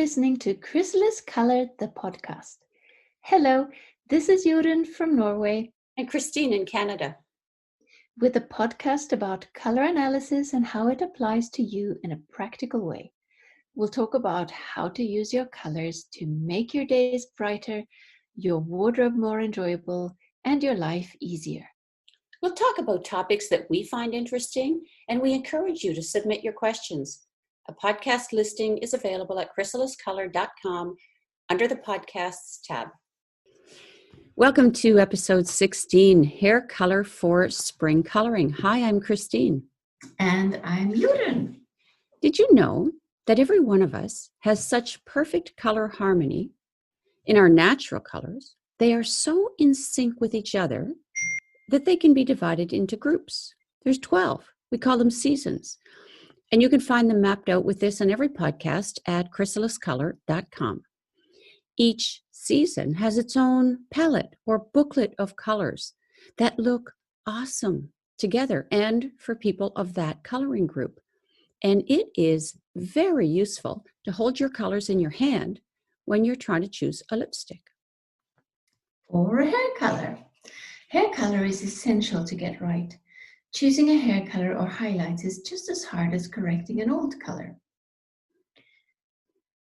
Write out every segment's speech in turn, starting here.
listening to Chrysalis Color, the podcast. Hello, this is Jorunn from Norway. And Christine in Canada. With a podcast about color analysis and how it applies to you in a practical way. We'll talk about how to use your colors to make your days brighter, your wardrobe more enjoyable, and your life easier. We'll talk about topics that we find interesting, and we encourage you to submit your questions. A podcast listing is available at chrysaliscolor.com under the Podcasts tab. Welcome to episode 16, Hair Color for Spring Coloring. Hi, I'm Christine. And I'm Jorunn. Did you know that every one of us has such perfect color harmony in our natural colors? They are so in sync with each other that they can be divided into groups. There's 12. We call them seasons. And you can find them mapped out with this on every podcast at chrysaliscolor.com. Each season has its own palette or booklet of colors that look awesome together and for people of that coloring group. And it is very useful to hold your colors in your hand when you're trying to choose a lipstick. Or a hair color. Hair color is essential to get right. Choosing a hair color or highlights is just as hard as correcting an old color.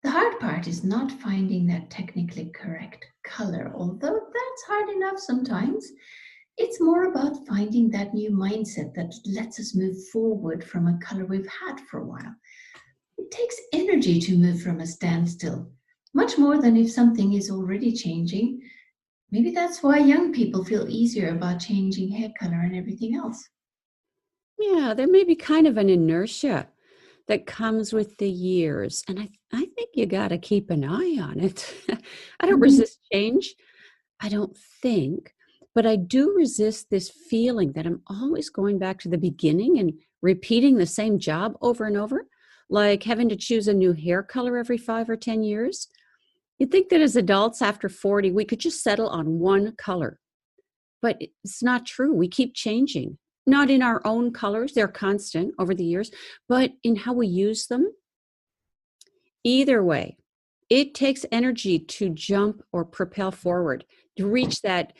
The hard part is not finding that technically correct color, although that's hard enough sometimes. It's more about finding that new mindset that lets us move forward from a color we've had for a while. It takes energy to move from a standstill, much more than if something is already changing. Maybe that's why young people feel easier about changing hair color and everything else. Yeah, there may be kind of an inertia that comes with the years. And I think you got to keep an eye on it. I don't resist change. I don't think. But I do resist this feeling that I'm always going back to the beginning and repeating the same job over and over, like having to choose a new hair color every 5 or 10 years. You'd think that as adults after 40, we could just settle on one color. But it's not true. We keep changing. Not in our own colors, they're constant over the years, but in how we use them. Either way, it takes energy to jump or propel forward, to reach that,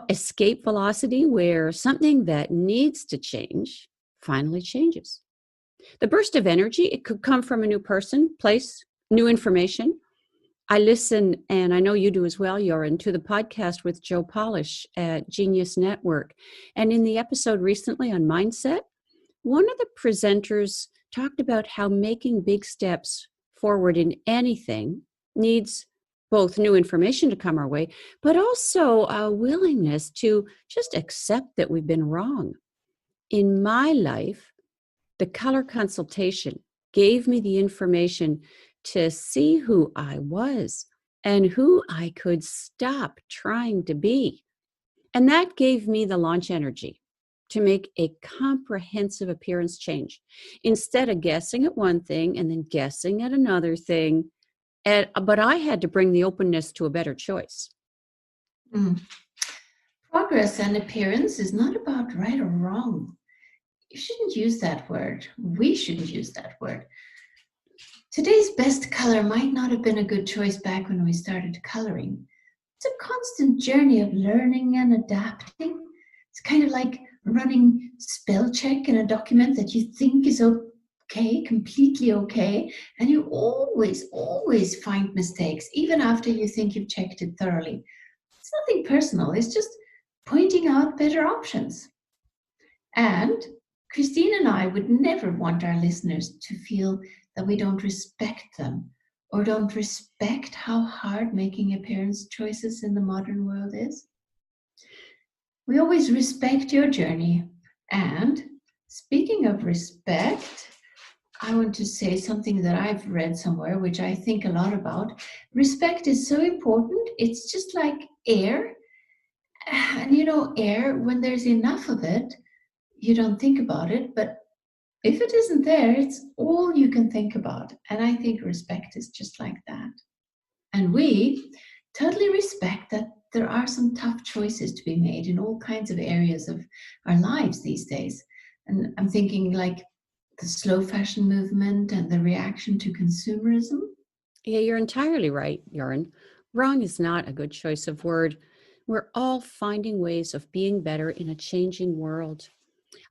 escape velocity where something that needs to change finally changes. The burst of energy, it could come from a new person, place, new information. I listen, and I know you do as well, Jorunn, to the podcast with Joe Polish at Genius Network. And in the episode recently on mindset, one of the presenters talked about how making big steps forward in anything needs both new information to come our way, but also a willingness to just accept that we've been wrong. In my life, the color consultation gave me the information to see who I was and who I could stop trying to be. And that gave me the launch energy to make a comprehensive appearance change instead of guessing at one thing and then guessing at another thing. But I had to bring the openness to a better choice. Progress and appearance is not about right or wrong. You shouldn't use that word. We shouldn't use that word. Today's best color might not have been a good choice back when we started coloring. It's a constant journey of learning and adapting. It's kind of like running spell check in a document that you think is okay, completely okay, and you always find mistakes, even after you think you've checked it thoroughly. It's nothing personal. It's just pointing out better options. And Christine and I would never want our listeners to feel that we don't respect them or don't respect how hard making appearance choices in the modern world is. We always respect your journey. And speaking of respect, I want to say something that I've read somewhere, which I think a lot about. Respect is so important. It's just like air. And air, when there's enough of it, you don't think about it. But if it isn't there, it's all you can think about. And I think respect is just like that. And we totally respect that there are some tough choices to be made in all kinds of areas of our lives these days. And I'm thinking like the slow fashion movement and the reaction to consumerism. Yeah, you're entirely right, Jörn. Wrong is not a good choice of word. We're all finding ways of being better in a changing world.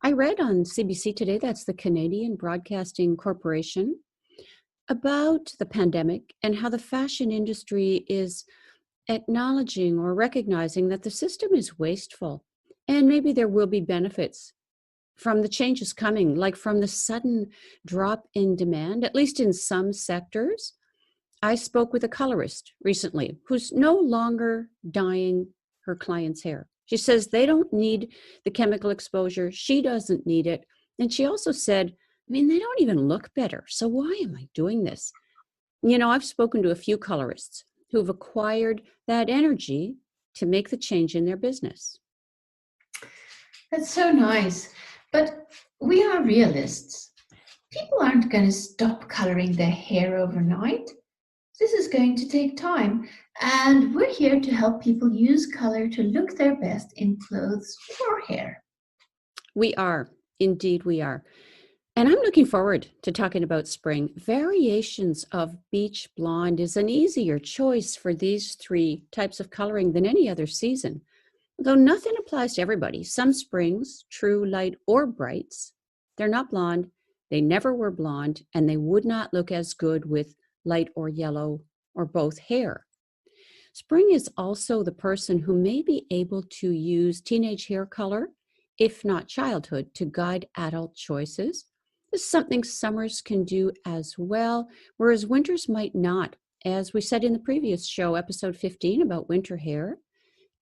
I read on CBC today, that's the Canadian Broadcasting Corporation, about the pandemic and how the fashion industry is acknowledging or recognizing that the system is wasteful. And maybe there will be benefits from the changes coming, like from the sudden drop in demand, at least in some sectors. I spoke with a colorist recently who's no longer dyeing her clients' hair. She says they don't need the chemical exposure. She doesn't need it. And she also said, I mean, they don't even look better. So why am I doing this? You know, I've spoken to a few colorists who've acquired that energy to make the change in their business. That's so nice. But we are realists. People aren't going to stop coloring their hair overnight. This is going to take time, and we're here to help people use color to look their best in clothes or hair. We are. Indeed, we are. And I'm looking forward to talking about spring. Variations of beach blonde is an easier choice for these three types of coloring than any other season. Though nothing applies to everybody. Some springs, true, light, or brights, they're not blonde, they never were blonde, and they would not look as good with light or yellow or both hair. Spring is also the person who may be able to use teenage hair color, if not childhood, to guide adult choices. This is something summers can do as well, whereas winters might not. As we said in the previous show, episode 15, about winter hair,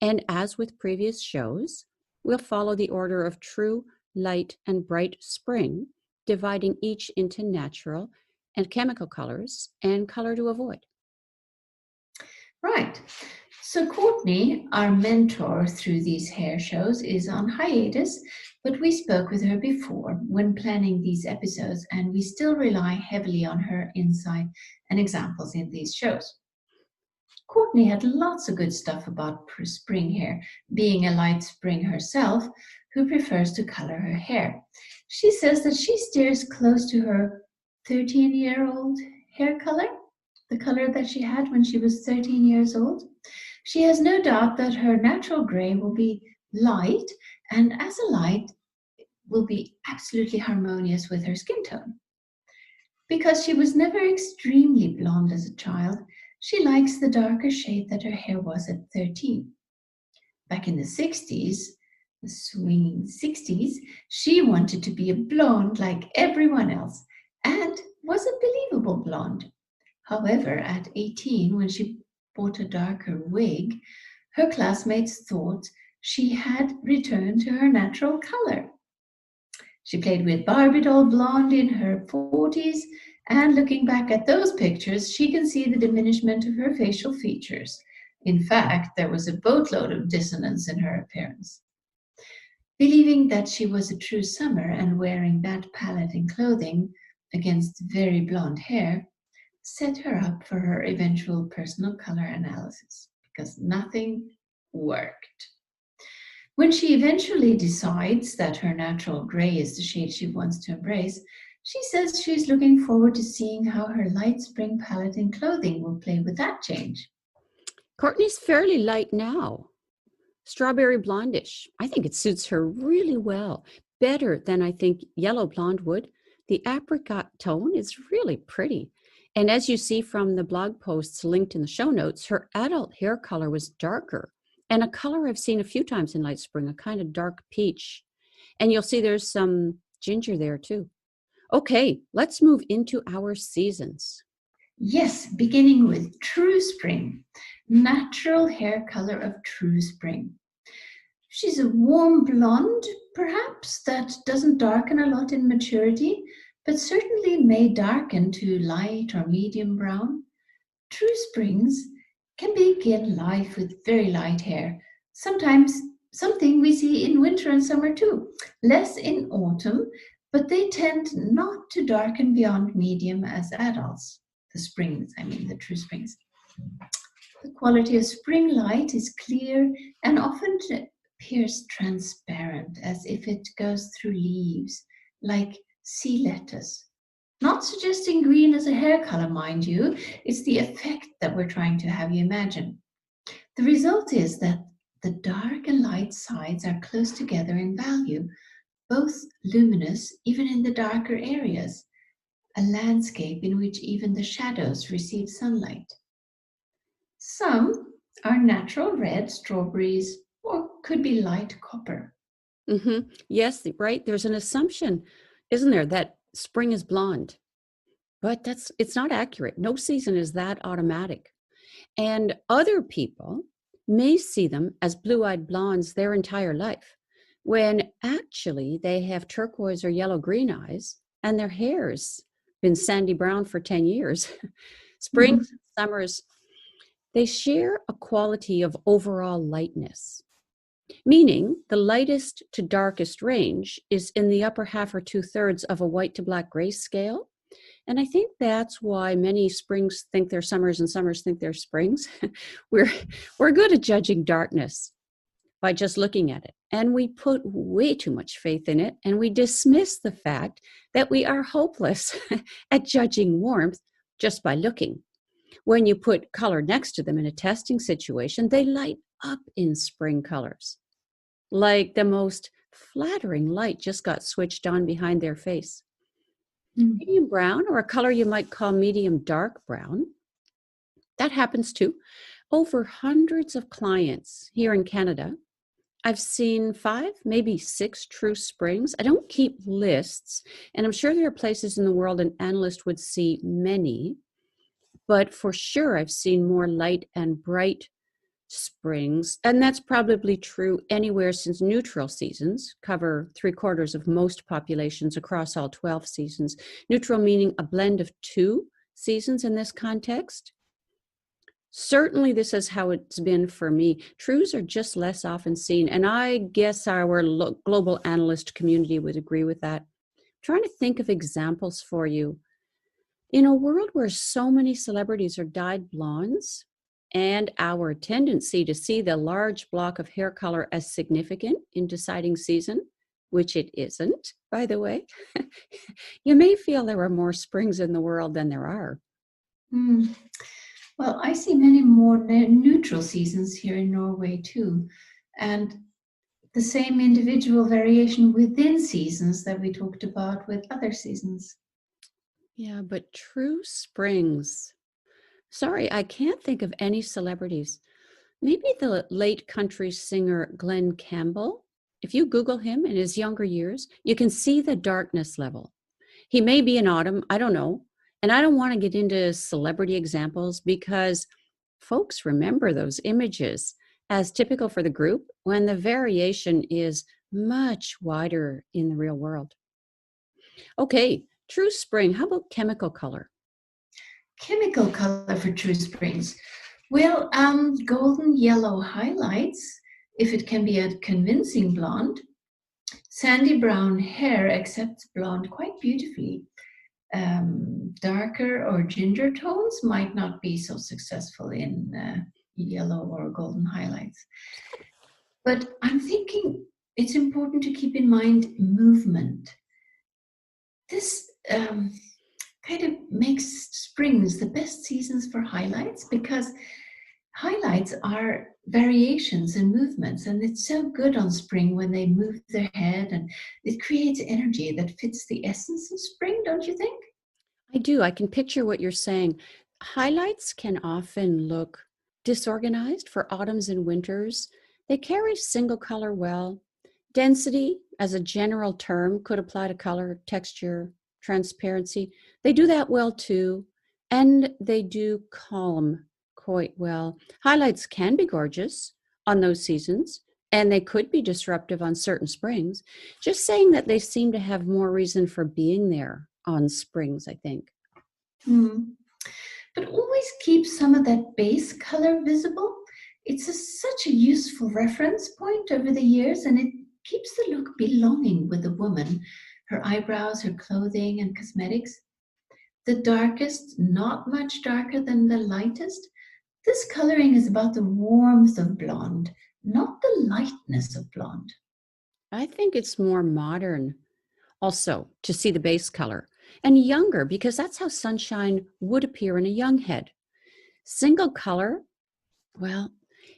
and as with previous shows, we'll follow the order of true, light, and bright spring, dividing each into natural and chemical colors and color to avoid. Right. So, Courtney, our mentor through these hair shows, is on hiatus, but we spoke with her before when planning these episodes, and we still rely heavily on her insight and examples in these shows. Courtney had lots of good stuff about spring hair, being a light spring herself who prefers to color her hair. She says that she steers close to her 13-year-old hair color, the color that she had when she was 13 years old. She has no doubt that her natural gray will be light, and as a light, will be absolutely harmonious with her skin tone. Because she was never extremely blonde as a child, she likes the darker shade that her hair was at 13. Back in the 60s, the swinging 60s, she wanted to be a blonde like everyone else and was a believable blonde. However, at 18, when she bought a darker wig, her classmates thought she had returned to her natural color. She played with Barbie doll blonde in her 40s, and looking back at those pictures, she can see the diminishment of her facial features. In fact, there was a boatload of dissonance in her appearance. Believing that she was a true summer and wearing that palette in clothing against very blonde hair set her up for her eventual personal color analysis because nothing worked. When she eventually decides that her natural gray is the shade she wants to embrace, she says she's looking forward to seeing how her light spring palette and clothing will play with that change. Courtney's fairly light now, strawberry blondish. I think it suits her really well, better than I think yellow blonde would. The apricot tone is really pretty. And as you see from the blog posts linked in the show notes, her adult hair color was darker and a color I've seen a few times in light spring, a kind of dark peach. And you'll see there's some ginger there too. Okay, let's move into our seasons. Yes, beginning with True Spring, natural hair color of True Spring. She's a warm blonde, perhaps, that doesn't darken a lot in maturity, but certainly may darken to light or medium brown. True springs can begin life with very light hair, sometimes something we see in winter and summer too, less in autumn, but they tend not to darken beyond medium as adults. The springs, I mean the true springs. The quality of spring light is clear and often appears transparent as if it goes through leaves, like sea lettuce. Not suggesting green as a hair color, mind you, it's the effect that we're trying to have you imagine. The result is that the dark and light sides are close together in value, both luminous even in the darker areas, a landscape in which even the shadows receive sunlight. Some are natural red strawberries or could be light copper. Yes, right. There's an assumption, isn't there, that spring is blonde, but it's not accurate. No season is that automatic. And other people may see them as blue-eyed blondes their entire life, when actually they have turquoise or yellow green eyes and their hair's been sandy brown for 10 years. Mhm. Springs and summers, they share a quality of overall lightness, meaning the lightest to darkest range is in the upper half or two-thirds of a white to black gray scale. And I think that's why many springs think they're summers and summers think they're springs. we're we're good at judging darkness by just looking at it. And we put way too much faith in it, and we dismiss the fact that we are hopeless at judging warmth just by looking. When you put color next to them in a testing situation, they light up in spring colors, like the most flattering light just got switched on behind their face. Mm. Medium brown, or a color you might call medium dark brown, that happens too. Over hundreds of clients here in Canada, I've seen 5, maybe 6 true springs. I don't keep lists, and I'm sure there are places in the world an analyst would see many, but for sure I've seen more light and bright springs, and that's probably true anywhere since neutral seasons cover 3/4 of most populations across all 12 seasons. Neutral meaning a blend of 2 seasons in this context. Certainly, this is how it's been for me. Trues are just less often seen, and I guess our global analyst community would agree with that. I'm trying to think of examples for you. In a world where so many celebrities are dyed blondes, and our tendency to see the large block of hair color as significant in deciding season, which it isn't, by the way, you may feel there are more springs in the world than there are. Mm. Well, I see many more neutral seasons here in Norway too, and the same individual variation within seasons that we talked about with other seasons. Yeah, but true springs. Sorry, I can't think of any celebrities. Maybe the late country singer Glenn Campbell. If you Google him in his younger years, you can see the darkness level. He may be an autumn, I don't know. And I don't want to get into celebrity examples because folks remember those images as typical for the group when the variation is much wider in the real world. Okay, true spring. How about chemical color? Chemical color for true springs. Well, golden yellow highlights, if it can be a convincing blonde. Sandy brown hair accepts blonde quite beautifully. Darker or ginger tones might not be so successful in yellow or golden highlights. But I'm thinking it's important to keep in mind movement. This kind of makes springs the best seasons for highlights because highlights are variations and movements, and it's so good on spring when they move their head and it creates energy that fits the essence of spring, don't you think? I do. I can picture what you're saying. Highlights can often look disorganized for autumns and winters. They carry single color well. Density, as a general term, could apply to color, texture, transparency. They do that well too. And they do calm quite well. Highlights can be gorgeous on those seasons, and they could be disruptive on certain springs. Just saying that they seem to have more reason for being there on springs, I think. Hmm. But always keep some of that base color visible. It's such a useful reference point over the years, and it keeps the look belonging with the woman, her eyebrows, her clothing, and cosmetics. The darkest, not much darker than the lightest. This coloring is about the warmth of blonde, not the lightness of blonde. I think it's more modern also to see the base color. and younger, because that's how sunshine would appear in a young head. Single color, well,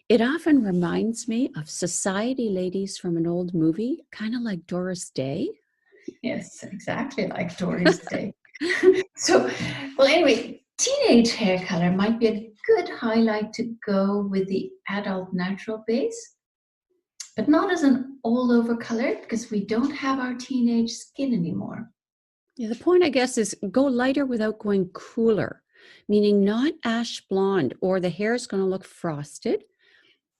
it often reminds me of society ladies from an old movie, kind of like Doris Day. Yes, exactly like Doris Day. So, well, anyway, teenage hair color might be a good highlight to go with the adult natural base, but not as an all over color because we don't have our teenage skin anymore. Yeah, the point, I guess, is go lighter without going cooler, meaning not ash blonde or the hair is going to look frosted.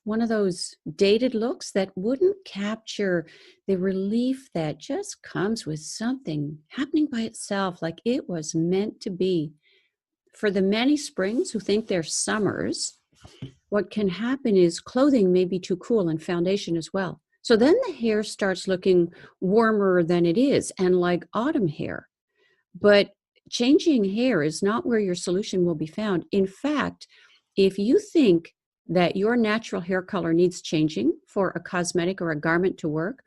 One of those dated looks that wouldn't capture the relief that just comes with something happening by itself, like it was meant to be. For the many springs who think they're summers, what can happen is clothing may be too cool and foundation as well. So then the hair starts looking warmer than it is and like autumn hair. But changing hair is not where your solution will be found. In fact, if you think that your natural hair color needs changing for a cosmetic or a garment to work,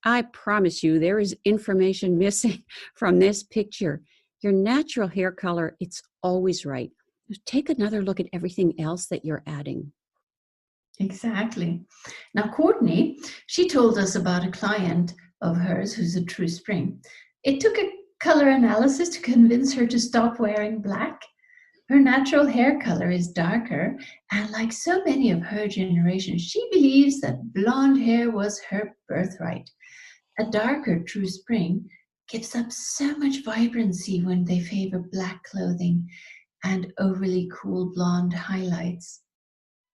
I promise you there is information missing from this picture. Your natural hair color, it's always right. Take another look at everything else that you're adding. Exactly. Now, Courtney, she told us about a client of hers who's a true spring. It took a color analysis to convince her to stop wearing black. Her natural hair color is darker, and like so many of her generation, she believes that blonde hair was her birthright. A darker true spring gives up so much vibrancy when they favor black clothing and overly cool blonde highlights.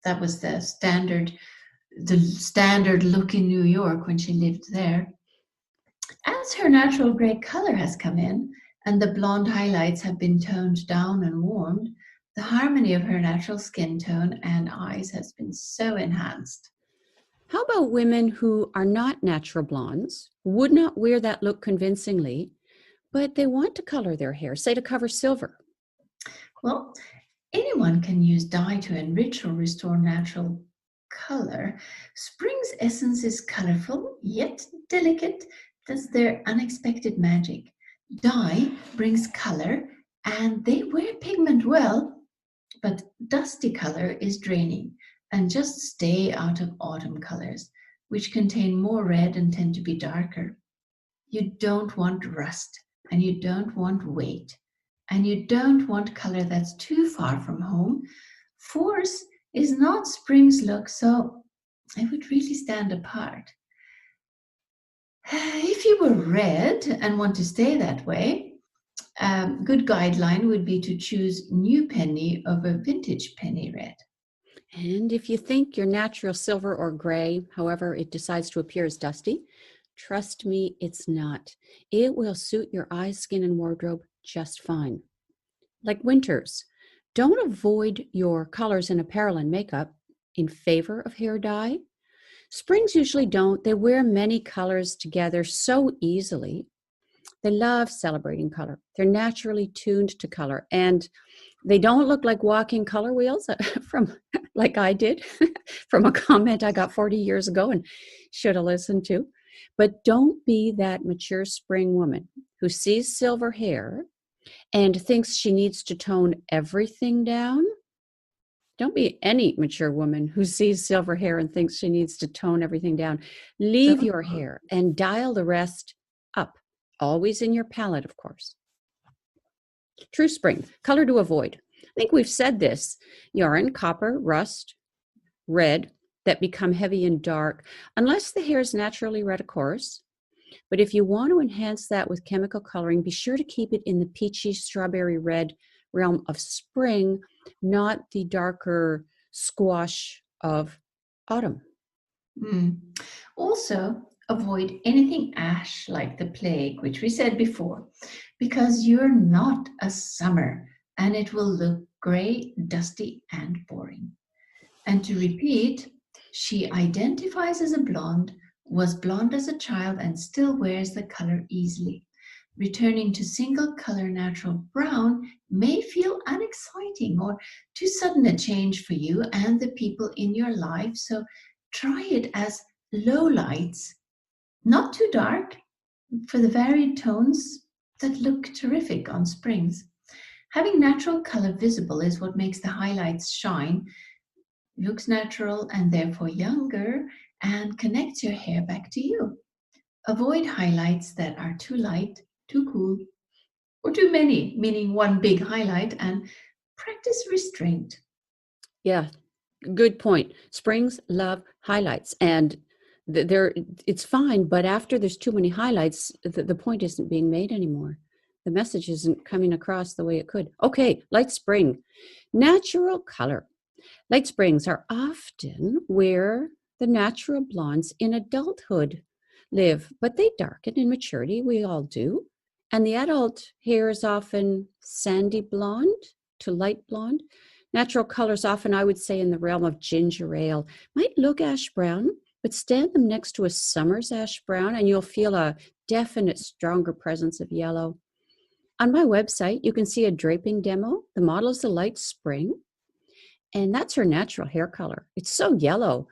That was the standard look in New York when she lived there. As her natural gray color has come in and the blonde highlights have been toned down and warmed, the harmony of her natural skin tone and eyes has been so enhanced. How about women who are not natural blondes, would not wear that look convincingly, but they want to color their hair, say to cover silver? Well, anyone can use dye to enrich or restore natural color. Spring's essence is colorful yet delicate. That's their unexpected magic. Dye brings color and they wear pigment well, but dusty color is draining. And just stay out of autumn colors, which contain more red and tend to be darker. You don't want rust and you don't want weight and you don't want color that's too far from home. Force is not spring's look, so it would really stand apart. If you were red and want to stay that way, good guideline would be to choose new penny over vintage penny red. And if you think your natural silver or gray, however it decides to appear, is dusty, trust me, it's not. It will suit your eyes, skin, and wardrobe just fine. Like winters, don't avoid your colors in apparel and makeup in favor of hair dye. Springs usually don't. They wear many colors together so easily. They love celebrating color. They're naturally tuned to color, and they don't look like walking color wheels from like I did from a comment I got 40 years ago and should have listened to. But don't be that mature spring woman who sees silver hair and thinks she needs to tone everything down. Don't be any mature woman who sees silver hair and thinks she needs to tone everything down. Leave your hair and dial the rest up, always in your palette, of course. True spring, color to avoid. I think we've said this. Yarn, copper, rust, red, that become heavy and dark, unless the hair is naturally red, of course. But if you want to enhance that with chemical coloring, be sure to keep it in the peachy strawberry red realm of spring, not the darker squash of autumn. Also, avoid anything ash like the plague, which we said before, because you're not a summer and it will look gray, dusty, and boring. And to repeat, she identifies as a blonde, was blonde as a child, and still wears the color easily. Returning to single color natural brown may feel unexciting or too sudden a change for you and the people in your life. So try it as low lights, not too dark, for the varied tones that look terrific on springs. Having natural color visible is what makes the highlights shine, looks natural and therefore younger, and connects your hair back to you. Avoid highlights that are too light, too cool, or too many, meaning one big highlight, and practice restraint. Yeah, good point. Springs love highlights, and they're it's fine, but after there's too many highlights, the point isn't being made anymore. The message isn't coming across the way it could. Okay, light spring. Natural color. Light springs are often where the natural blondes in adulthood live, but they darken in maturity. We all do. And the adult hair is often sandy blonde to light blonde. Natural colors, often I would say in the realm of ginger ale, might look ash brown, but stand them next to a summer's ash brown, and you'll feel a definite, stronger presence of yellow. On my website, you can see a draping demo. The model is a light spring, and that's her natural hair color. It's so yellow.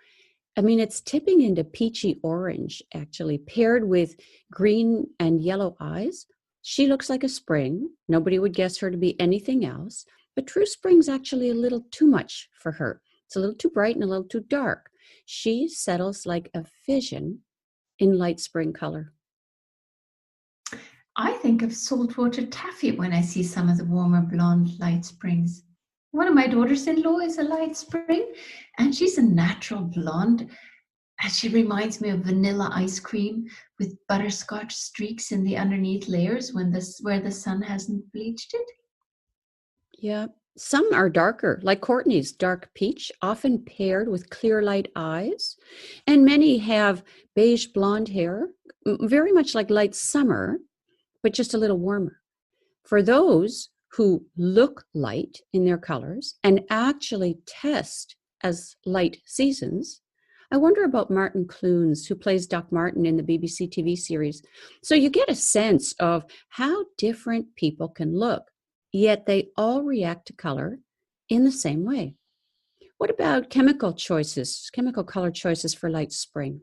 I mean, it's tipping into peachy orange, actually, paired with green and yellow eyes. She looks like a spring. Nobody would guess her to be anything else. But true spring's actually a little too much for her. It's a little too bright and a little too dark. She settles like a vision in light spring color. I think of saltwater taffy when I see some of the warmer blonde light springs. One of my daughters-in-law is a light spring, and she's a natural blonde. And she reminds me of vanilla ice cream with butterscotch streaks in the underneath layers where the sun hasn't bleached it. Yeah. Some are darker, like Courtney's dark peach, often paired with clear light eyes. And many have beige blonde hair, very much like light summer, but just a little warmer. For those who look light in their colors and actually test as light seasons, I wonder about Martin Clunes, who plays Doc Martin in the BBC TV series. So you get a sense of how different people can look, yet they all react to color in the same way. What about chemical color choices for light spring?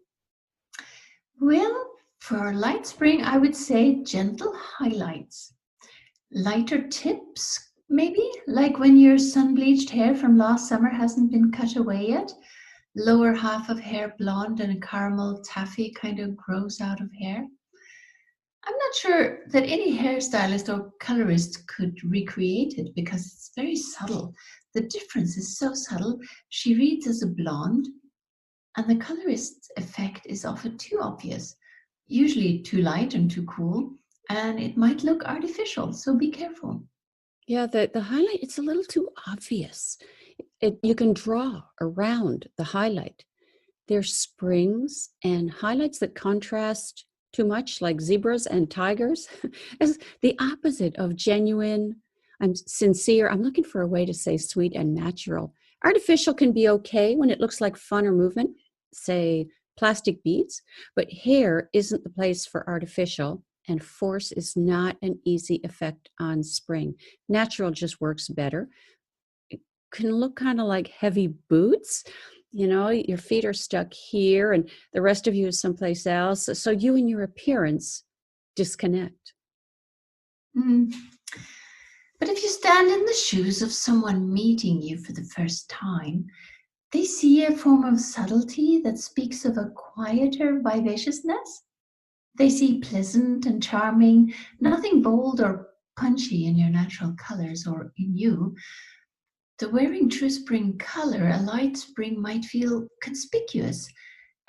Well, for light spring, I would say gentle highlights. Lighter tips, maybe, like when your sun-bleached hair from last summer hasn't been cut away yet. Lower half of hair blonde and a caramel taffy kind of grows out of hair. I'm not sure that any hairstylist or colorist could recreate it because it's very subtle. The difference is so subtle. She reads as a blonde, and the colorist's effect is often too obvious, usually too light and too cool, and it might look artificial, so be careful. Yeah, the highlight, it's a little too obvious. You can draw around the highlight. There's springs and highlights that contrast too much, like zebras and tigers, as the opposite of genuine. I'm sincere. I'm looking for a way to say sweet and natural. Artificial can be okay when it looks like fun or movement, say plastic beads, but hair isn't the place for artificial, and force is not an easy effect on spring. Natural just works better. It can look kind of like heavy boots. You know, your feet are stuck here and the rest of you is someplace else. So you and your appearance disconnect. Mm. But if you stand in the shoes of someone meeting you for the first time, they see a form of subtlety that speaks of a quieter vivaciousness. They see pleasant and charming, nothing bold or punchy in your natural colors or in you. The wearing true spring color, a light spring might feel conspicuous,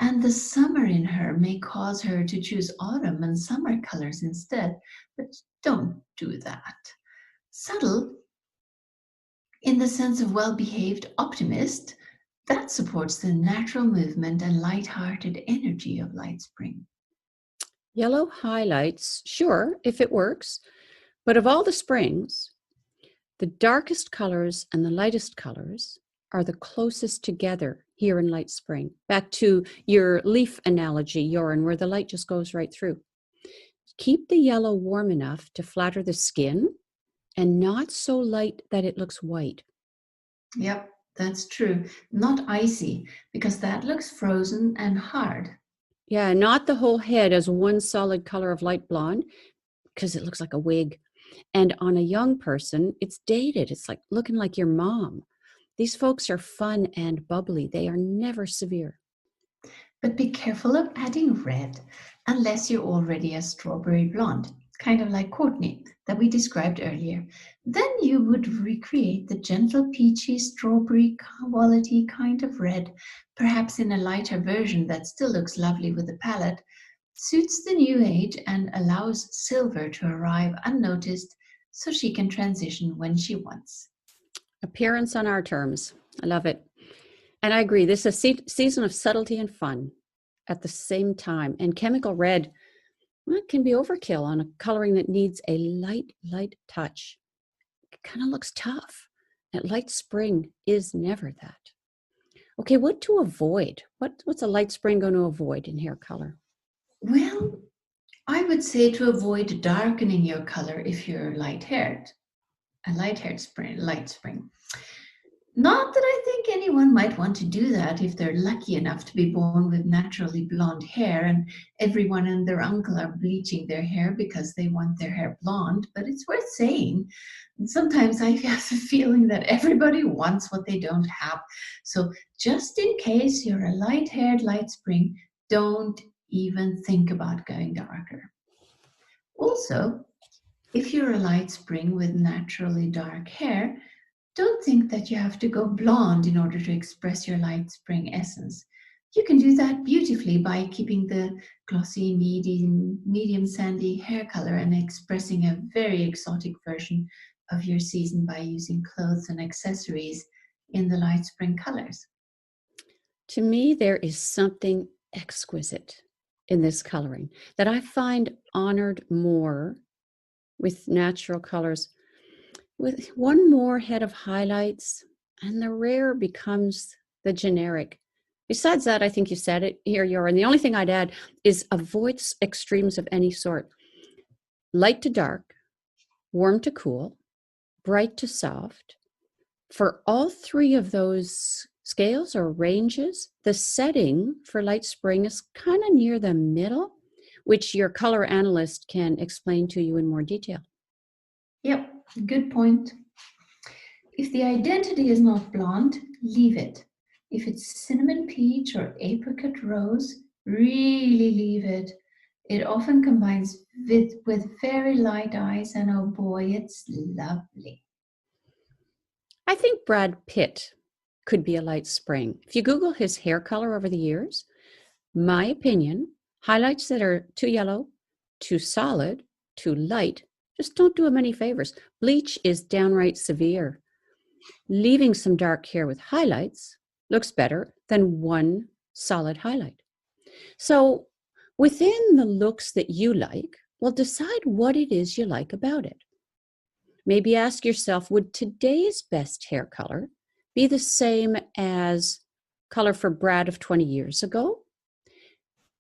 and the summer in her may cause her to choose autumn and summer colors instead. But don't do that. Subtle, in the sense of well-behaved optimist, that supports the natural movement and light-hearted energy of light spring. Yellow highlights, sure, if it works, but of all the springs, the darkest colors and the lightest colors are the closest together here in light spring. Back to your leaf analogy, Joran, where the light just goes right through. Keep the yellow warm enough to flatter the skin and not so light that it looks white. Yep, that's true. Not icy, because that looks frozen and hard. Yeah, not the whole head as one solid color of light blonde, because it looks like a wig. And on a young person, it's dated. It's like looking like your mom. These folks are fun and bubbly. They are never severe. But be careful of adding red unless you're already a strawberry blonde, kind of like Courtney that we described earlier. Then you would recreate the gentle peachy strawberry quality kind of red, perhaps in a lighter version that still looks lovely with the palette, suits the new age and allows silver to arrive unnoticed so she can transition when she wants. Appearance on our terms. I love it. And I agree. This is a season of subtlety and fun at the same time. And chemical red, well, it can be overkill on a coloring that needs a light touch. It kind of looks tough. And light spring is never that. Okay, what to avoid? What's a light spring going to avoid in hair color? Well, I would say to avoid darkening your color if you're light-haired, a light-haired light spring. Not that I think anyone might want to do that if they're lucky enough to be born with naturally blonde hair and everyone and their uncle are bleaching their hair because they want their hair blonde, but it's worth saying. Sometimes I have the feeling that everybody wants what they don't have. So just in case you're a light-haired light spring, don't even think about going darker. Also, if you're a light spring with naturally dark hair, don't think that you have to go blonde in order to express your light spring essence. You can do that beautifully by keeping the glossy, medium sandy hair color and expressing a very exotic version of your season by using clothes and accessories in the light spring colors. To me, there is something exquisite in this coloring that I find honored more with natural colors. With one more head of highlights, and the rare becomes the generic. Besides that, I think you said it, here you are. And the only thing I'd add is avoid extremes of any sort. Light to dark, warm to cool, bright to soft. For all three of those scales or ranges, the setting for light spring is kind of near the middle, which your color analyst can explain to you in more detail. Yep, good point. If the identity is not blonde, leave it. If it's cinnamon peach or apricot rose, really leave it. It often combines with very light eyes, and oh boy, it's lovely. I think Brad Pitt could be a light spring. If you Google his hair color over the years, my opinion, highlights that are too yellow, too solid, too light, just don't do him any favors. Bleach is downright severe. Leaving some dark hair with highlights looks better than one solid highlight. So within the looks that you like, well, decide what it is you like about it. Maybe ask yourself, would today's best hair color be the same as color for Brad of 20 years ago?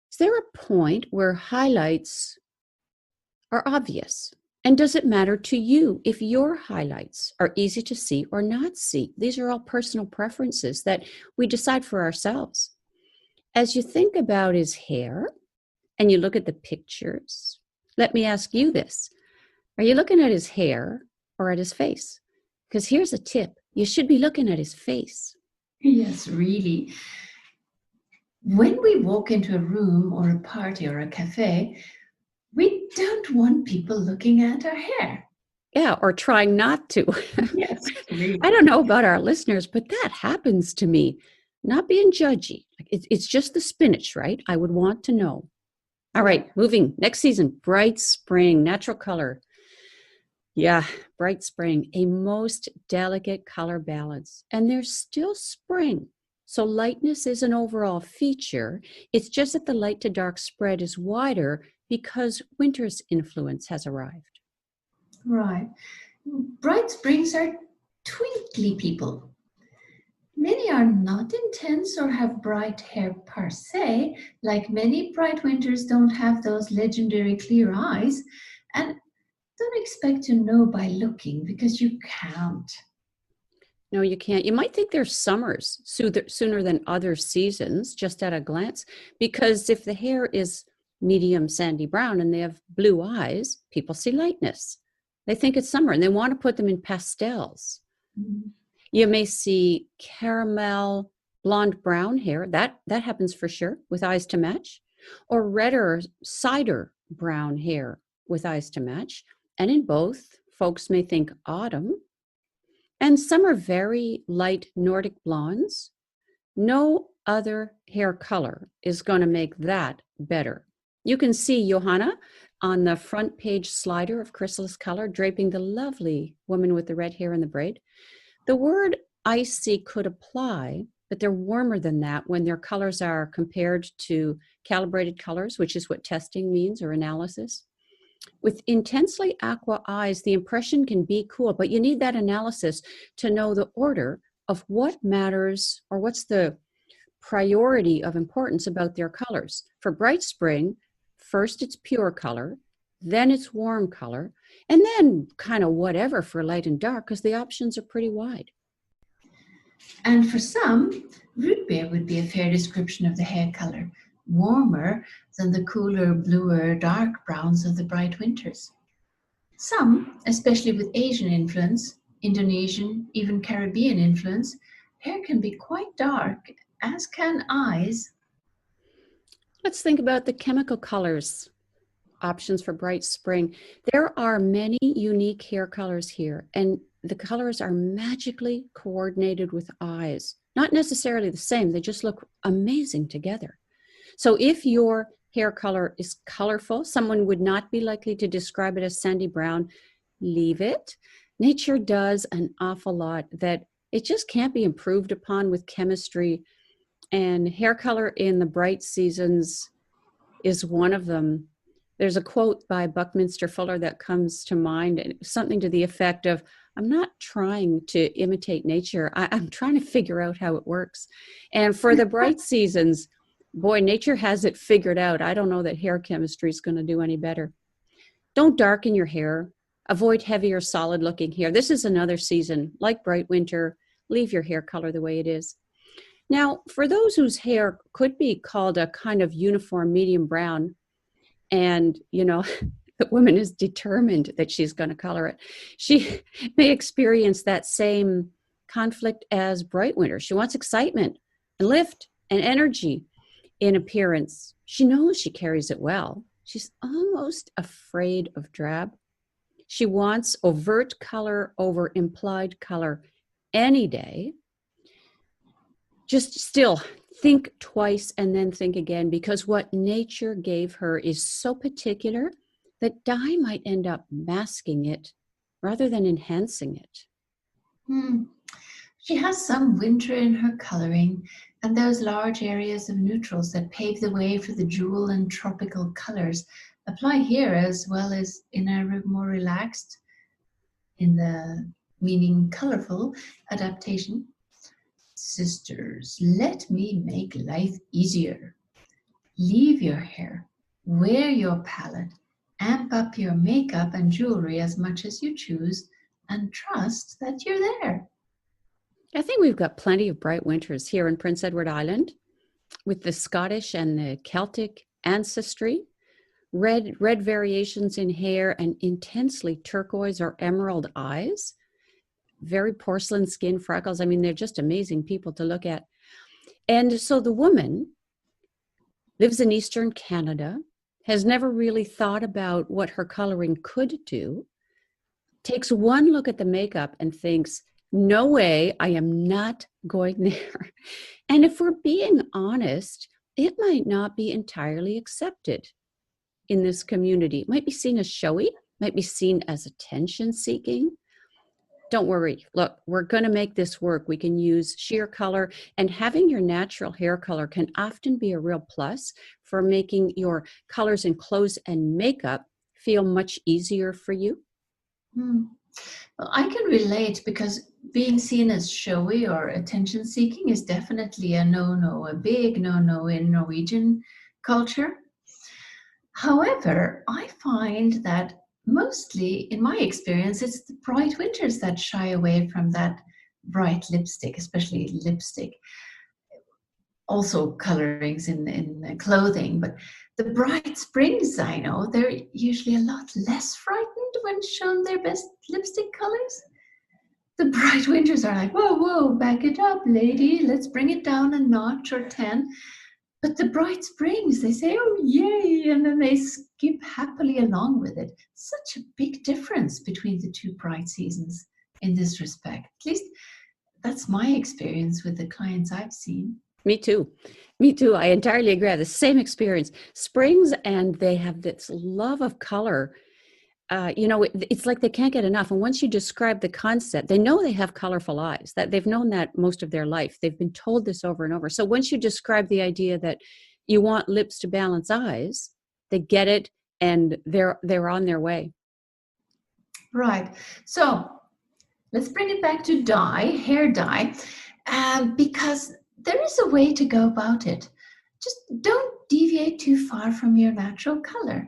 Is there a point where highlights are obvious? And does it matter to you if your highlights are easy to see or not see? These are all personal preferences that we decide for ourselves. As you think about his hair and you look at the pictures, let me ask you this. Are you looking at his hair or at his face? Because here's a tip. You should be looking at his face. Yes, really. When we walk into a room or a party or a cafe, we don't want people looking at our hair. Yeah, or trying not to. Yes, really. I don't know about our listeners, but that happens to me. Not being judgy. It's just the spinach, right? I would want to know. All right, moving. Next season, bright spring, natural color. Yeah, bright spring, a most delicate color balance. And there's still spring. So lightness is an overall feature. It's just that the light to dark spread is wider because winter's influence has arrived. Right. Bright springs are twinkly people. Many are not intense or have bright hair per se, like many bright winters don't have those legendary clear eyes, and don't expect to know by looking because you can't. No, you can't. You might think there's summers sooner than other seasons just at a glance, because if the hair is medium sandy brown and they have blue eyes, people see lightness. They think it's summer and they want to put them in pastels. Mm. You may see caramel blonde brown hair. That happens for sure with eyes to match. Or redder cider brown hair with eyes to match. And in both, folks may think autumn. And some are very light Nordic blondes. No other hair color is going to make that better. You can see Johanna on the front page slider of Chrysalis Color draping the lovely woman with the red hair and the braid. The word icy could apply, but they're warmer than that when their colors are compared to calibrated colors, which is what testing means or analysis. With intensely aqua eyes, the impression can be cool, but you need that analysis to know the order of what matters or what's the priority of importance about their colors. For bright spring, first it's pure color, then it's warm color, and then kind of whatever for light and dark, because the options are pretty wide. And for some, root beer would be a fair description of the hair color, warmer than the cooler, bluer, dark browns of the bright winters. Some, especially with Asian influence, Indonesian, even Caribbean influence, hair can be quite dark, as can eyes. Let's think about the chemical colors options for bright spring. There are many unique hair colors here, and the colors are magically coordinated with eyes. Not necessarily the same, they just look amazing together. So if your hair color is colorful, someone would not be likely to describe it as sandy brown. Leave it. Nature does an awful lot that it just can't be improved upon with chemistry, and hair color in the bright seasons is one of them. There's a quote by Buckminster Fuller that comes to mind, and something to the effect of, I'm not trying to imitate nature. I'm trying to figure out how it works. And for the bright seasons, boy, nature has it figured out. I don't know that hair chemistry is going to do any better. Don't darken your hair. Avoid heavy or solid looking hair. This is another season, like bright winter. Leave your hair color the way it is. Now, for those whose hair could be called a kind of uniform medium brown, and, you know, the woman is determined that she's going to color it, she may experience that same conflict as bright winter. She wants excitement and lift and energy in appearance. She knows she carries it well. She's almost afraid of drab. She wants overt color over implied color any day. Just still think twice and then think again, because what nature gave her is so particular that dye might end up masking it rather than enhancing it. She has some winter in her coloring and those large areas of neutrals that pave the way for the jewel and tropical colors apply here as well as in a more relaxed, in the meaning colorful adaptation. Sisters, let me make life easier. Leave your hair, wear your palette, amp up your makeup and jewelry as much as you choose, and trust that you're there. I think we've got plenty of bright winters here in Prince Edward Island with the Scottish and the Celtic ancestry, red variations in hair and intensely turquoise or emerald eyes, very porcelain skin, freckles. I mean, they're just amazing people to look at. And so the woman lives in Eastern Canada, has never really thought about what her coloring could do, takes one look at the makeup and thinks, no way, I am not going there. And if we're being honest, it might not be entirely accepted in this community. It might be seen as showy, might be seen as attention seeking. Don't worry. Look, we're going to make this work. We can use sheer color, and having your natural hair color can often be a real plus for making your colors in clothes and makeup feel much easier for you. Well, I can relate because being seen as showy or attention seeking is definitely a no-no, a big no-no in Norwegian culture. However, I find that mostly, in my experience, it's the bright winters that shy away from that bright lipstick, especially lipstick. also colorings in clothing, but the bright springs, I know, they're usually a lot less frightened when shown their best lipstick colors. The bright winters are like, whoa, whoa, back it up, lady. Let's bring it down a notch or 10. But the bright springs, they say, oh, yay, and then they skip happily along with it. Such a big difference between the two bright seasons in this respect. At least that's my experience with the clients I've seen. Me too. Me too. I entirely agree. I have the same experience. Springs, and they have this love of color. It's like they can't get enough. And once you describe the concept, they know they have colorful eyes. That they've known that most of their life. They've been told this over and over. So once you describe the idea that you want lips to balance eyes, they get it, and they're on their way. Right. So let's bring it back to dye, hair dye, because there is a way to go about it. Just don't deviate too far from your natural color.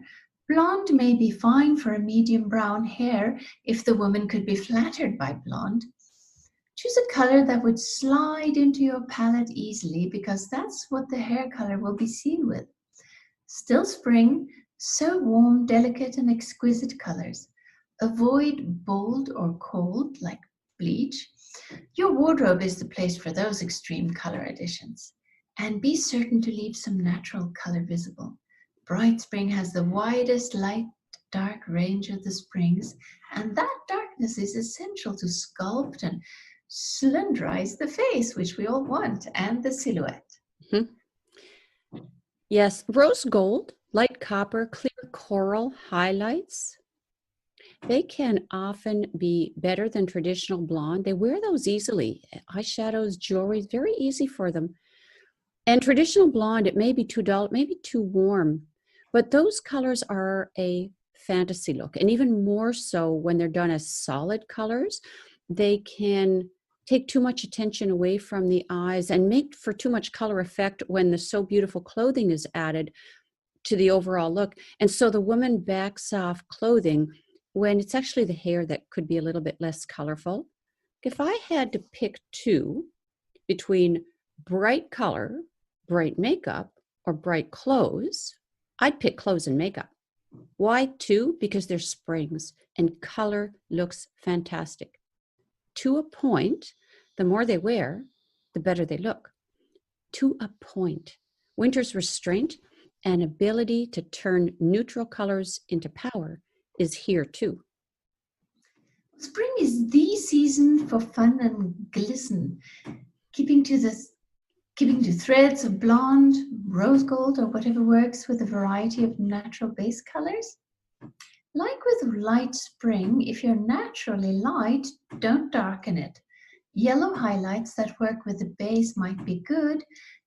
Blonde may be fine for a medium brown hair if the woman could be flattered by blonde. Choose a color that would slide into your palette easily, because that's what the hair color will be seen with. Still spring, so warm, delicate, and exquisite colors. Avoid bold or cold like bleach. Your wardrobe is the place for those extreme color additions. And be certain to leave some natural color visible. Bright spring has the widest light-dark range of the springs, and that darkness is essential to sculpt and slenderize the face, which we all want, and the silhouette. Mm-hmm. Yes, rose gold, light copper, clear coral highlights. They can often be better than traditional blonde. They wear those easily. Eyeshadows, jewelry, very easy for them. And traditional blonde, it may be too dull, it may be too warm, but those colors are a fantasy look. And even more so when they're done as solid colors, they can take too much attention away from the eyes and make for too much color effect when the So Beautiful clothing is added to the overall look. And so the woman backs off clothing when it's actually the hair that could be a little bit less colorful. If I had to pick two between bright color, bright makeup, or bright clothes, I'd pick clothes and makeup. Why two? Because they're springs and color looks fantastic. To a point, the more they wear, the better they look. To a point. Winter's restraint and ability to turn neutral colors into power is here too. Spring is the season for fun and glisten, keeping to threads of blonde, rose gold, or whatever works with a variety of natural base colors. Like with light spring, if you're naturally light, don't darken it. Yellow highlights that work with the base might be good.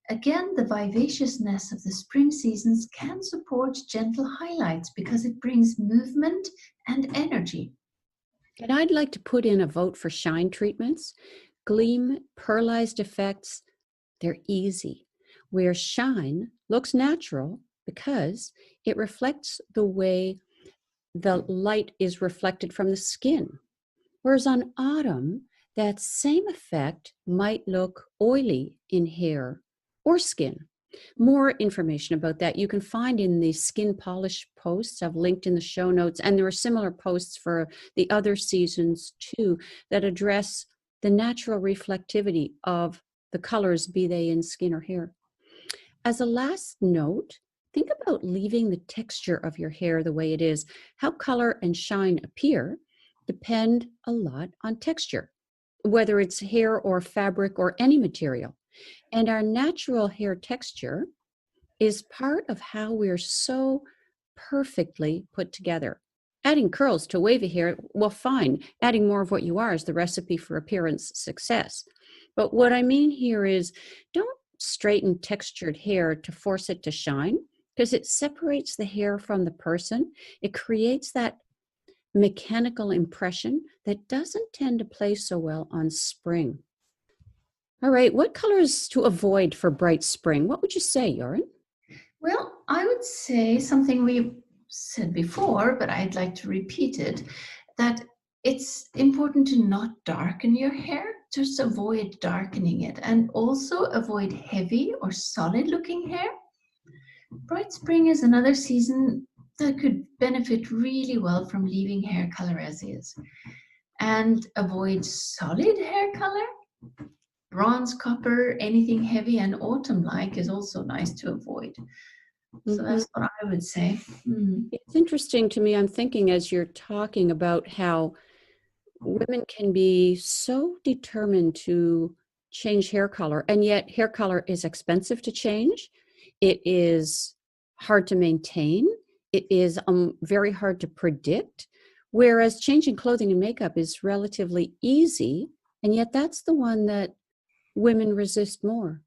Again, the vivaciousness of the spring seasons can support gentle highlights because it brings movement and energy. And I'd like to put in a vote for shine treatments. Gleam, pearlized effects, they're easy. Where shine looks natural because it reflects the way the light is reflected from the skin. Whereas on autumn, that same effect might look oily in hair or skin. More information about that you can find in the skin polish posts I've linked in the show notes, and there are similar posts for the other seasons too that address the natural reflectivity of the colors, be they in skin or hair. As a last note, think about leaving the texture of your hair the way it is. How color and shine appear depend a lot on texture, whether it's hair or fabric or any material. And our natural hair texture is part of how we're so perfectly put together. Adding curls to wavy hair, well, fine. Adding more of what you are is the recipe for appearance success. But what I mean here is don't straighten textured hair to force it to shine, because it separates the hair from the person. It creates that mechanical impression that doesn't tend to play so well on spring. All right, what colors to avoid for bright spring? What would you say, Jorunn? Well, I would say something we said before, but I'd like to repeat it, that It's important to not darken your hair, just avoid darkening it, and also avoid heavy or solid looking hair. Bright spring is another season that could benefit really well from leaving hair color as is. And avoid solid hair color. Bronze, copper, anything heavy and autumn-like is also nice to avoid. So Mhm. that's what I would say. It's interesting to me. I'm thinking as you're talking about how women can be so determined to change hair color, and yet hair color is expensive to change. It is hard to maintain. It is very hard to predict. Whereas changing clothing and makeup is relatively easy, and yet that's the one that women resist more.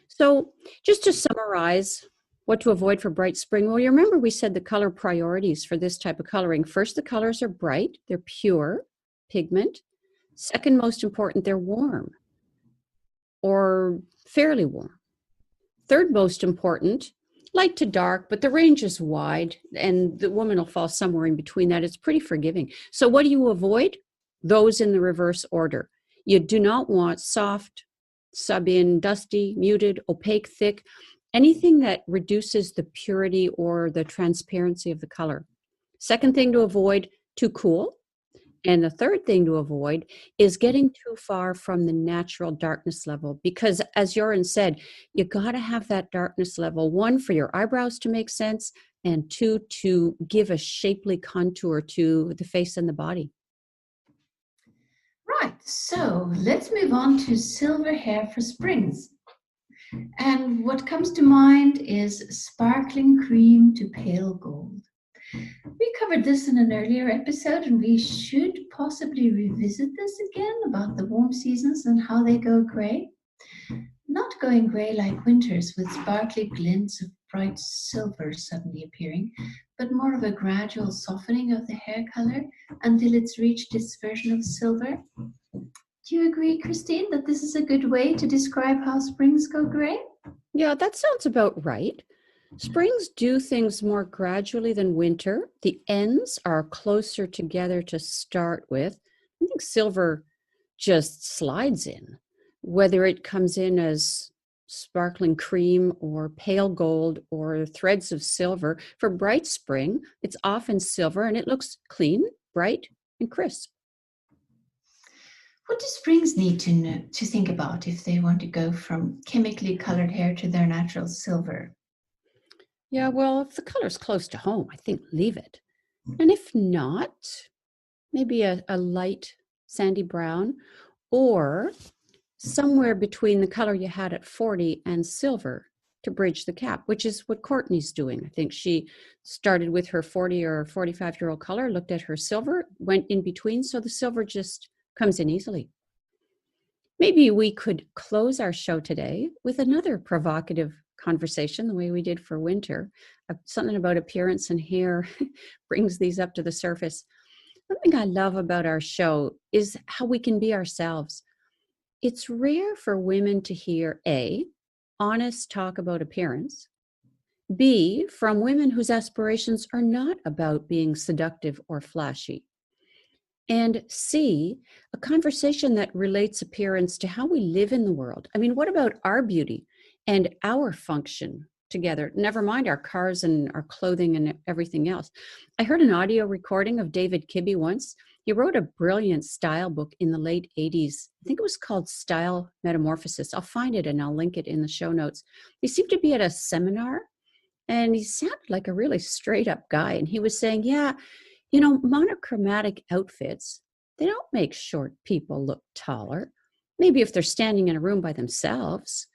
So, just to summarize what to avoid for bright spring, well, you remember we said the color priorities for this type of coloring. First, the colors are bright, they're pure pigment. Second, most important, they're warm or fairly warm. Third, most important, light to dark, but the range is wide and the woman will fall somewhere in between that. It's pretty forgiving. So, what do you avoid? Those in the reverse order. You do not want soft, sub-in, dusty, muted, opaque, thick, anything that reduces the purity or the transparency of the color. Second thing to avoid, too cool. And the third thing to avoid is getting too far from the natural darkness level, because as Joran said, you got to have that darkness level, one, for your eyebrows to make sense, and two, to give a shapely contour to the face and the body. Right, so let's move on to silver hair for springs. And what comes to mind is sparkling cream to pale gold. We covered this in an earlier episode, and we should possibly revisit this again about the warm seasons and how they go grey. Not going grey like winters with sparkly glints of bright silver suddenly appearing, but more of a gradual softening of the hair color until it's reached its version of silver. Do you agree, Christine, that this is a good way to describe how springs go grey? Yeah, that sounds about right. Springs do things more gradually than winter. The ends are closer together to start with. I think silver just slides in, whether it comes in as sparkling cream or pale gold or threads of silver. For bright spring, it's often silver and it looks clean, bright, and crisp. What do springs need to know, to think about if they want to go from chemically colored hair to their natural silver? Yeah, well, if the color's close to home, I think leave it. And if not, maybe a light sandy brown or somewhere between the color you had at 40 and silver to bridge the gap, which is what Courtney's doing. I think she started with her 40 or 45-year-old color, looked at her silver, went in between, so the silver just comes in easily. Maybe we could close our show today with another provocative conversation, the way we did for winter. Something about appearance and hair brings these up to the surface. One thing I love about our show is how we can be ourselves. It's rare for women to hear A, honest talk about appearance, B, from women whose aspirations are not about being seductive or flashy, and C, a conversation that relates appearance to how we live in the world. I mean, what about our beauty and our function together? Never mind our cars and our clothing and everything else. I heard an audio recording of David Kibbe once. He wrote a brilliant style book in the late 80s. I think it was called Style Metamorphosis. I'll find it and I'll link it in the show notes. He seemed to be at a seminar and he sounded like a really straight up guy. And he was saying, yeah, you know, monochromatic outfits, they don't make short people look taller. Maybe if they're standing in a room by themselves.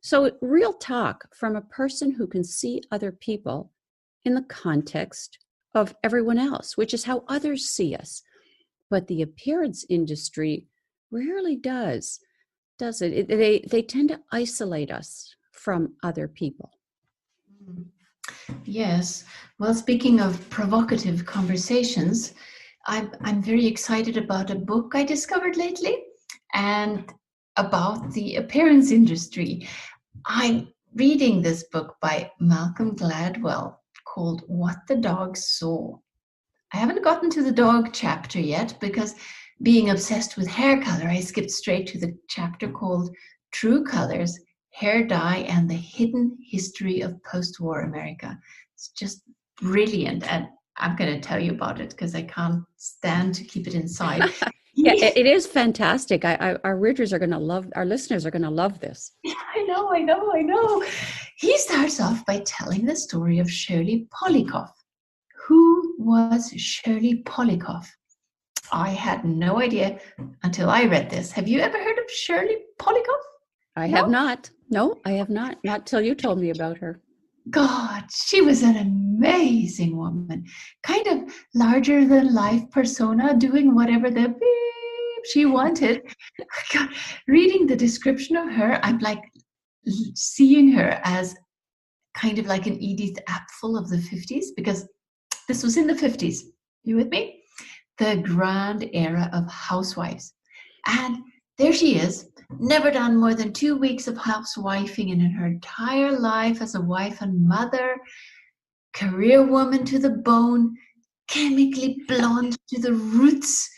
So real talk from a person who can see other people in the context of everyone else, which is how others see us. But the appearance industry rarely does it? They tend to isolate us from other people. Yes. Well, speaking of provocative conversations, I'm very excited about a book I discovered lately and about the appearance industry. I'm reading this book by Malcolm Gladwell called What the Dog Saw. I haven't gotten to the dog chapter yet because being obsessed with hair color, I skipped straight to the chapter called True Colors, Hair Dye, and the Hidden History of Post-War America. It's just brilliant. And I'm going to tell you about it because I can't stand to keep it inside. Yeah, it is fantastic. Our readers are going to love, our listeners are going to love this. Yeah, I know. He starts off by telling the story of Shirley Polikoff. Who was Shirley Polikoff? I had no idea until I read this. Have you ever heard of Shirley Polikoff? I have not. No, I have not. Not till you told me about her. God, she was an amazing woman. Kind of larger than life persona, doing whatever the beep she wanted. God, reading the description of her, I'm like seeing her as kind of like an Edith Apfel of the 50s, because this was in the 50s. You with me? The grand era of housewives. And there she is, never done more than 2 weeks of housewifing in her entire life as a wife and mother, career woman to the bone, chemically blonde to the roots,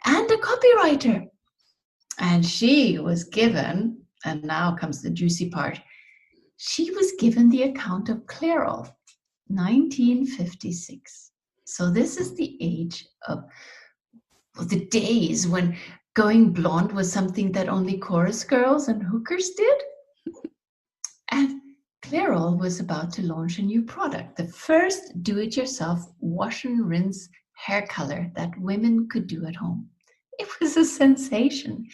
and a copywriter. And she was given, and now comes the juicy part, she was given the account of Clairol, 1956. So this is the age of the days when going blonde was something that only chorus girls and hookers did. And Clairol was about to launch a new product, the first do-it-yourself wash and rinse hair color that women could do at home. It was a sensation.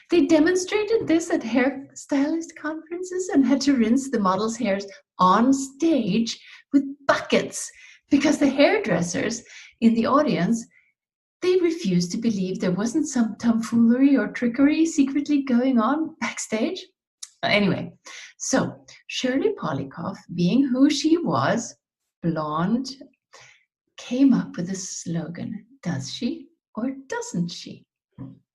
They demonstrated this at hairstylist conferences and had to rinse the models' hairs on stage with buckets because the hairdressers in the audience, they refused to believe there wasn't some tomfoolery or trickery secretly going on backstage. Anyway, so Shirley Polikoff, being who she was, blonde, came up with a slogan, does she or doesn't she?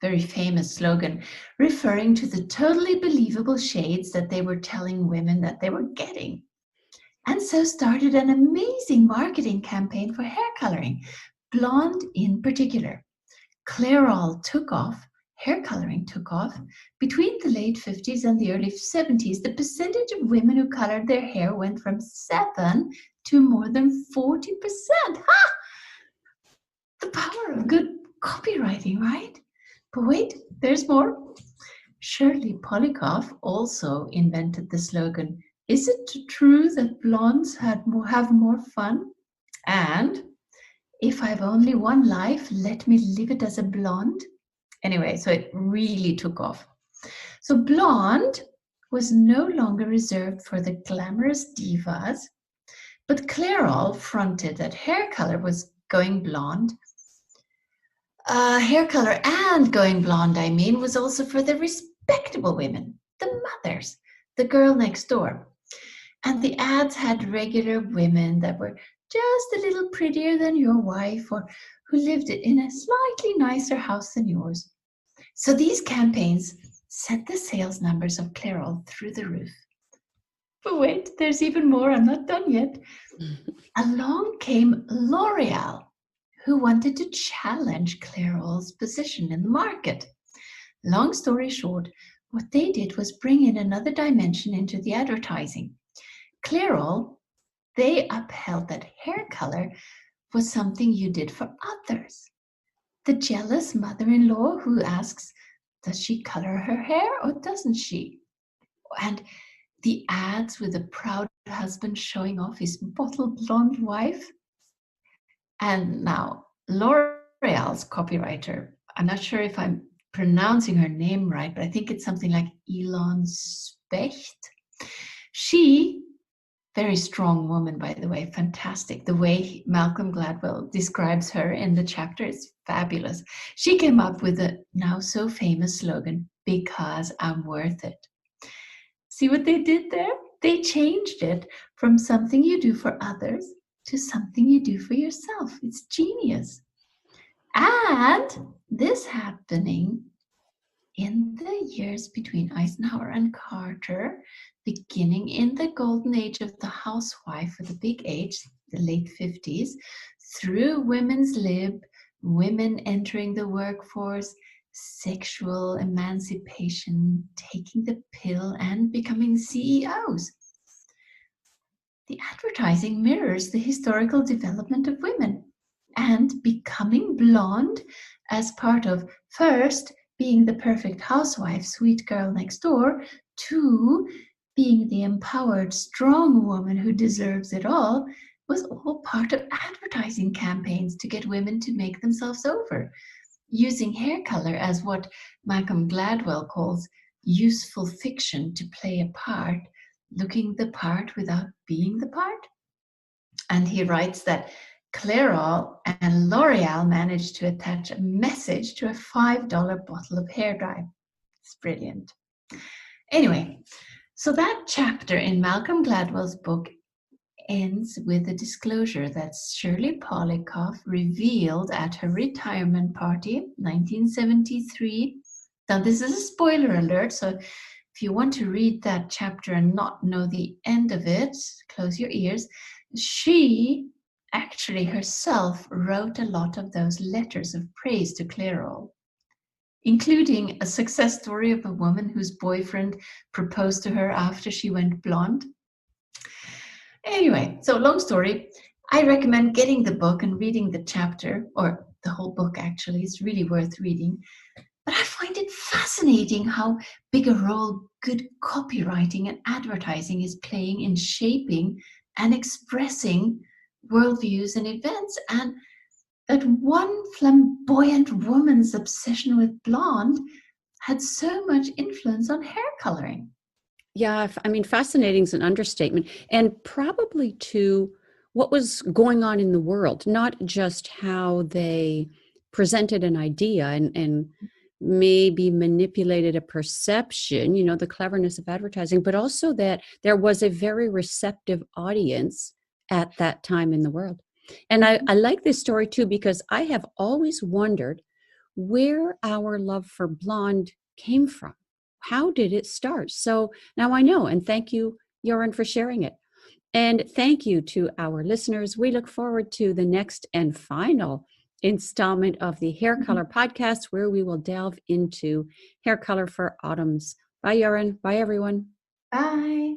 Very famous slogan, referring to the totally believable shades that they were telling women that they were getting. And so started an amazing marketing campaign for hair coloring, blonde in particular. Clairol took off, hair coloring took off. Between the late 50s and the early 70s, the percentage of women who colored their hair went from 7 to more than 40%. Ha! The power of good copywriting, right? But wait, there's more. Shirley Polikoff also invented the slogan, is it true that blondes have more fun? And if I've only one life, let me live it as a blonde. Anyway, so it really took off. So blonde was no longer reserved for the glamorous divas, but Clairol fronted that hair color was going blonde. Hair color and going blonde, I mean, was also for the respectable women, the mothers, the girl next door. And the ads had regular women that were just a little prettier than your wife or who lived in a slightly nicer house than yours. So these campaigns sent the sales numbers of Clairol through the roof. But wait, there's even more. I'm not done yet. Along came L'Oreal, who wanted to challenge Clairol's position in the market. Long story short, what they did was bring in another dimension into the advertising. Clairol, they upheld that hair color was something you did for others. The jealous mother-in-law who asks, does she color her hair or doesn't she? And the ads with a proud husband showing off his bottle blonde wife. And now L'Oreal's copywriter, I'm not sure if I'm pronouncing her name right, but I think it's something like Elon Specht. She, very strong woman, by the way, fantastic. The way Malcolm Gladwell describes her in the chapter is fabulous. She came up with the now so famous slogan, because I'm worth it. See what they did there? They changed it from something you do for others to something you do for yourself. It's genius. And this happening in the years between Eisenhower and Carter, beginning in the golden age of the housewife, or the big age, the late 50s, through women's lib, women entering the workforce, sexual emancipation, taking the pill, and becoming CEOs. The advertising mirrors the historical development of women, and becoming blonde as part of first being the perfect housewife, sweet girl next door, to being the empowered, strong woman who deserves it all, was all part of advertising campaigns to get women to make themselves over, using hair color as what Malcolm Gladwell calls useful fiction to play a part, looking the part without being the part. And he writes that Clairol and L'Oreal managed to attach a message to a $5 bottle of hair dye. It's brilliant. Anyway, so that chapter in Malcolm Gladwell's book ends with a disclosure that Shirley Polikoff revealed at her retirement party, 1973. Now, this is a spoiler alert, so if you want to read that chapter and not know the end of it, close your ears. She actually herself wrote a lot of those letters of praise to Clairol, including a success story of a woman whose boyfriend proposed to her after she went blonde. Anyway, so long story, I recommend getting the book and reading the chapter, or the whole book actually. It's really worth reading. But I find it fascinating how big a role good copywriting and advertising is playing in shaping and expressing worldviews and events, and that one flamboyant woman's obsession with blonde had so much influence on hair coloring. Yeah, I mean, fascinating is an understatement. And probably to what was going on in the world, not just how they presented an idea and maybe manipulated a perception, the cleverness of advertising, but also that there was a very receptive audience at that time in the world. And I like this story too, because I have always wondered where our love for blonde came from. How did it start? So now I know. And thank you, Joran, for sharing it. And thank you to our listeners. We look forward to the next and final installment of the Hair Color Podcast, where we will delve into hair color for autumns. Bye, Joran. Bye, everyone. Bye.